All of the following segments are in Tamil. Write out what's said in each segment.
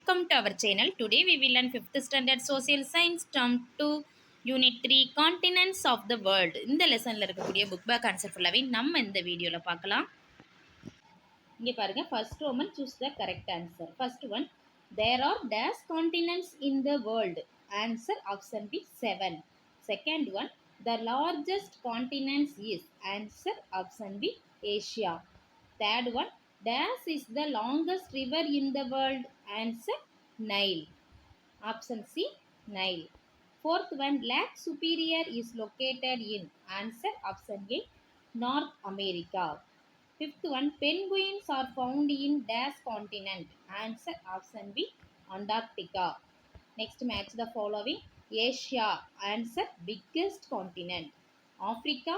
Welcome to our channel. Today we will learn 5th standard social science term 2 unit 3 continents of the world. இந்த லெசன்ல இருக்கக்கூடிய புக் பேக் ஆன்சர் ஃபுல்லாவே நம்ம இந்த வீடியோல பார்க்கலாம். இங்க பாருங்க, first woman choose the correct answer. First one, there are dash continents in the world. Answer option B 7. Second one, the largest continent is. Answer option B Asia. Third one, dash is the longest river in the world. Answer Nile. Option C Nile. Fourth one, Lake Superior is located in. Answer option A North America. Fifth one, penguins are found in dash continent. Answer option B Antarctica. Next, match the following. Asia. Answer biggest continent. Africa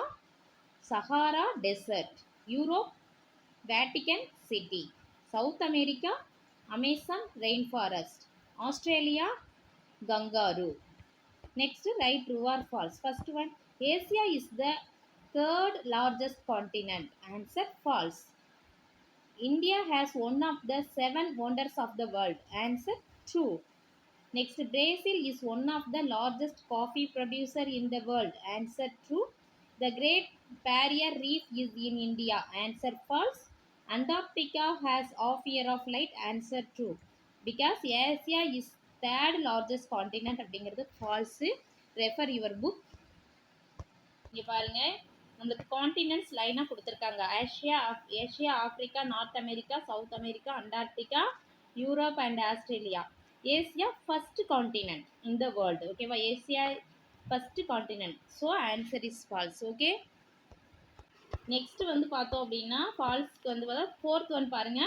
Sahara Desert. Europe Vatican City. South America Amazon rainforest. Australia Kangaroo. Next, write true or false. First one, Asia is the third largest continent. Answer false. India has one of the 7 wonders of the world. Answer true. Next, Brazil is one of the largest coffee producer in the world. Answer true. The Great Barrier Reef is in India. Answer false. Antarctica has half year of light. Answer true. Because Asia is third largest continent அப்படிங்கிறது false. Refer your book. இங்கே பாருங்க, நம்மளுக்கு காண்டினென்ட்ஸ் லைனாக கொடுத்துருக்காங்க. Asia Africa North America South America Antarctica Europe and Australia. Asia first continent in the world. ஓகேவா, Asia first continent. So answer is false. Okay, next வந்து பார்த்தோம் அப்படின்னா ஃபால்ஸ்க்கு வந்து பார்த்தா ஃபோர்த் ஒன் பாருங்க.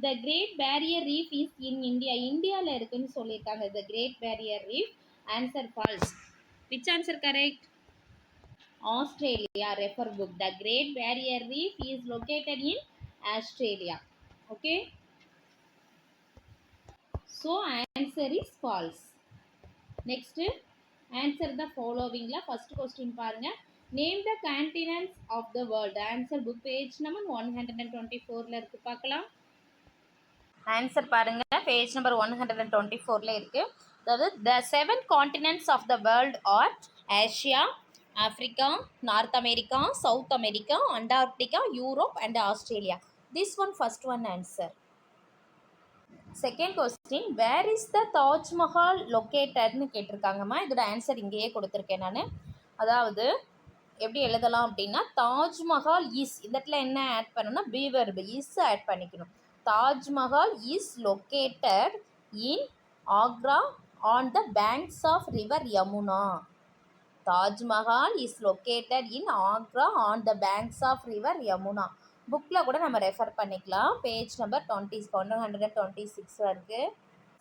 The great barrier Reef is in India. இந்தியாவில் இருக்குன்னு சொல்லியிருக்காங்க the great barrier Reef. Answer false. Which answer correct? Australia. Refer book. The Great Barrier Reef is located in Australia. Okay. So answer is false. Next, answer the following. First question பாருங்க. Name the continents of the world. Answer book page number 124 இருக்கு பார்க்கலாம். ஆன்சர் பாருங்க, பேஜ் நம்பர் 124 இருக்கு. அதாவது the 7 continents of the world are Asia, Africa, North America, South America, Antarctica, Europe and Australia. This one first one answer. Second question, where is the Taj Mahal located னு கேட்டிருக்காங்கம்மா. இதோட ஆன்சர் இங்கேயே கொடுத்துருக்கேன் நான். அதாவது எப்படி எழுதலாம் அப்படின்னா தாஜ்மஹால் இஸ், இந்த இடத்துல என்ன ஆட் பண்ணணும்னா பி வெர்பு இஸ் ஆட் பண்ணிக்கணும். Taj Mahal is located in Agra on the banks of river Yamuna. Taj Mahal is located in Agra on the banks of river Yamuna. புக்கில் கூட நம்ம ரெஃபர் பண்ணிக்கலாம். பேஜ் நம்பர் 126 இருக்குது.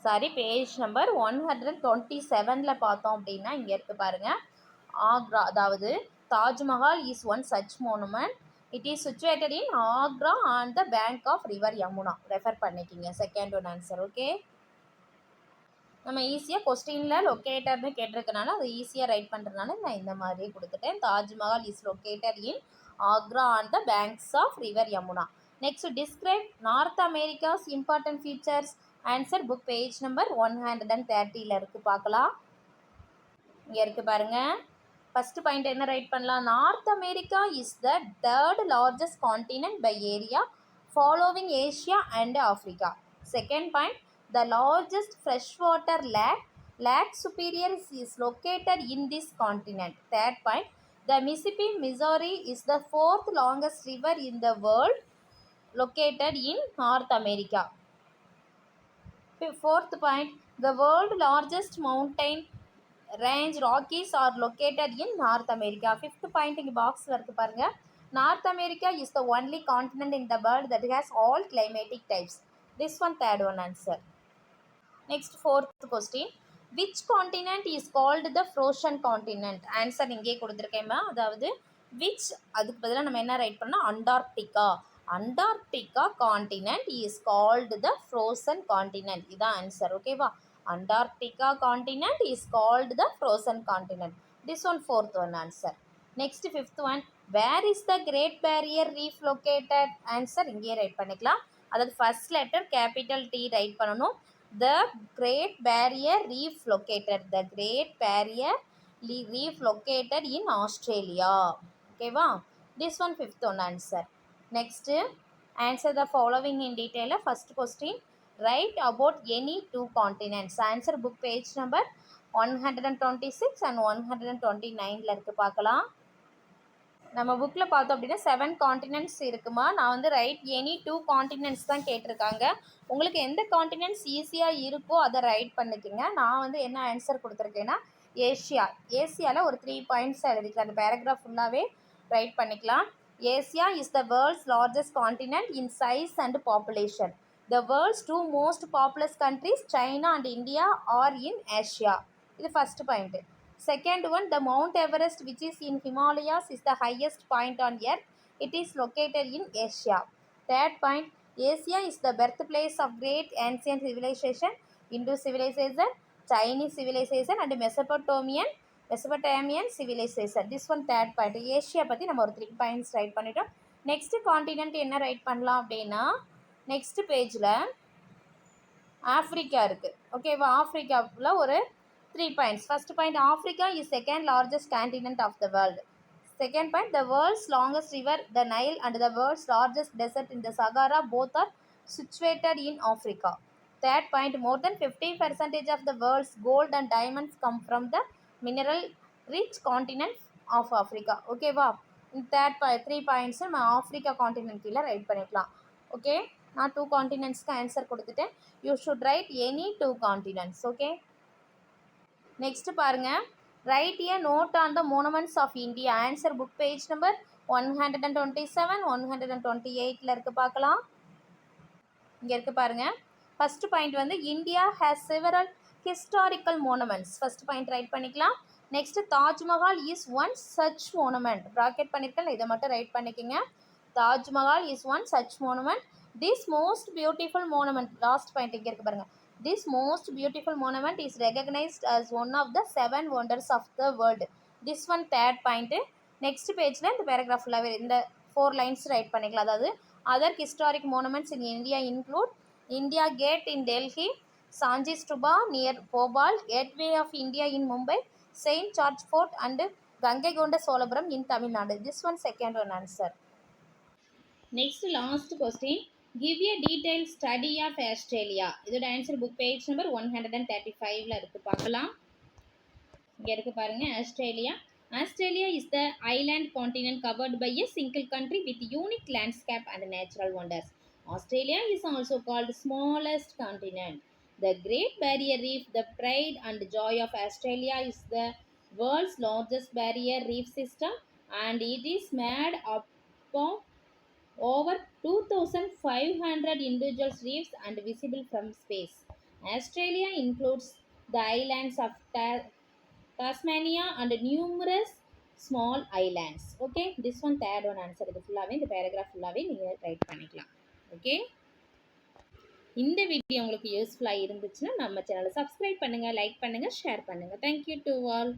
சாரி, பேஜ் நம்பர் 127 பார்த்தோம் அப்படின்னா இங்கே இருக்குது பாருங்கள். ஆக்ரா, அதாவது Taj Mahal is one such monument. It is situated in Agra on the bank of river Yamuna. Refer பண்ணிக்கிங்க. Second one answer. ஓகே, நம்ம ஈஸியாக கொஸ்டினில் லொக்கேட்டர்னு கேட்டிருக்கனால அதை ஈஸியாக ரைட் பண்ணுறதுனால நான் இந்த மாதிரியே கொடுத்துட்டேன். Taj Mahal is located in Agra on the banks of river Yamuna. Next, describe north America's important features. Answer book page number 130 இருக்குது பார்க்கலாம். இங்கே இருக்குது பாருங்கள். ஃபஸ்ட்டு பாயிண்ட் என்ன ரைட் பண்ணலாம்? North America is the third largest continent by area following Asia and Africa. Second point, the largest freshwater lake, Lake Superior, is located in this continent. Third point, the Mississippi, Missouri is the fourth longest river in the world, located in North America. Fourth point, the world largest mountain range Rockies are located in North America. Fifth point in box இருக்கு பாருங்க. North America is the only continent in the world that has all climatic types. This one third one answer. Next, fourth question, which continent is called the frozen continent? Answer இங்கே கொடுத்துருக்கேம்மா. அதாவது which, அதுக்கு பதிலாக நம்ம என்ன ரைட் பண்ணோம்? Antarctica. Antarctica continent is called the frozen continent. இதுதான் ஆன்சர். ஓகேவா, Antarctica continent is called the frozen continent. This one fourth one answer. Next fifth one, where is the great barrier reef located? Answer இங்கே ரைட் பண்ணிக்கலாம். அதாவது first letter capital T write பண்ணணும். The Great Barrier Reef located. The Great Barrier Reef located in Australia. Okay, wow. This one fifth one answer. Next, answer the following in detail. First question, write about any two continents. Answer book page number 126 and 129 இருக்கு பார்க்கலாம். நம்ம புக்கில் பார்த்தோம் அப்படின்னா 7 காண்டினென்ட்ஸ் இருக்குமா. நான் வந்து ரைட் எனி 2 காண்டினென்ட்ஸ் தான் கேட்டிருக்காங்க. உங்களுக்கு எந்த காண்டினென்ட்ஸ் ஈஸியாக இருக்கோ அதை ரைட் பண்ணிக்கோங்க. நான் வந்து என்ன ஆன்சர் கொடுத்துருக்கேன்னா ஏஷியா. ஏசியாவில் ஒரு 3 பாயிண்ட்ஸ் எழுதிக்கலாம். அந்த பேராகிராஃப் ஃபுல்லாகவே ரைட் பண்ணிக்கலாம். Asia is the world's largest continent in size and population. The world's two most populous countries, China and India, are in Asia. இது first point. Second one, the Mount Everest, which is in Himalayas, is the highest point on earth. It is located in Asia. Third point, Asia is the birthplace of great ancient civilization, Hindu civilization, Chinese civilization and Mesopotamian civilization. This one third point. Asia பற்றி நம்ம ஒரு 3 பாயிண்ட்ஸ் ரைட் பண்ணிட்டோம். நெக்ஸ்ட் காண்டினென்ட் என்ன ரைட் பண்ணலாம் அப்படின்னா நெக்ஸ்ட் பேஜில் ஆஃப்ரிக்கா இருக்குது. ஓகேவா, ஆஃப்ரிக்காவில் ஒரு 3 points. First point, Africa is second largest continent of the world. Second point, the world's longest river, the Nile, and the world's largest desert in the Sahara, both are situated in Africa. Third point, more than 50% of the world's gold and diamonds come from the mineral rich continent of Africa. Okay, wow. Third point, 3 points நம்ம ஆஃப்ரிக்கா காண்டினென்ட் கீழே ரைட் பண்ணிக்கலாம். ஓகே, நான் 2 காண்டினென்ட்ஸ்க்கு ஆன்சர் கொடுத்துட்டேன். You should write any 2 continents. Okay, next பாருங்க, write a note on the monuments of India. Answer book page number 127 128 இருக்கு பார்க்கலாம். இங்கே இருக்கு பாருங்க. ஃபர்ஸ்ட் பாயிண்ட் வந்து India has several historical monuments. First point write பண்ணிக்கலாம். Next Taj Mahal is one such monument. Bracket பண்ணிருக்கேன், இதை மட்டும் ரைட் பண்ணிக்கோங்க. Taj Mahal is one such monument. This most beautiful monument. Last point இங்கே இருக்கு பாருங்க. This most beautiful monument is recognized as one of the 7 wonders of the world. This one third point. Next page இந்த paragraph ஃபுல்லாகவே இந்த 4 lines ரைட் பண்ணிக்கலாம். அதாவது other historic monuments in India include India Gate in Delhi, Sanji Stupa near Bhopal, Gateway of India in Mumbai, Saint George Fort and Gangaikonda Solapuram in Tamil Nadu. This one second one answer. Next last question. Give a detailed study of Australia. இதோட ஆன்சர் புக் பேஜ் நம்பர் 135 இருக்கு பார்க்கலாம். இங்கே இருக்கு பாருங்க. Australia. Australia is the island continent covered by a single country with unique landscape and natural wonders. Australia is also called smallest continent. The Great Barrier Reef, the pride and joy of Australia, is the world's largest barrier reef system, and it is made up of over 2,500 individual reefs and visible from space. Australia includes the islands of Tasmania and numerous small islands. Okay, this one third one answer. இது ஃபுல்லாகவே இந்த பேராகிராஃப் ஃபுல்லாகவே நீங்கள் ரைட் பண்ணிக்கலாம். ஓகே, இந்த வீடியோ உங்களுக்கு யூஸ்ஃபுல்லாக இருந்துச்சுன்னா நம்ம சேனலை சப்ஸ்கிரைப் பண்ணுங்கள், லைக் பண்ணுங்கள், ஷேர் பண்ணுங்கள். Thank you to all.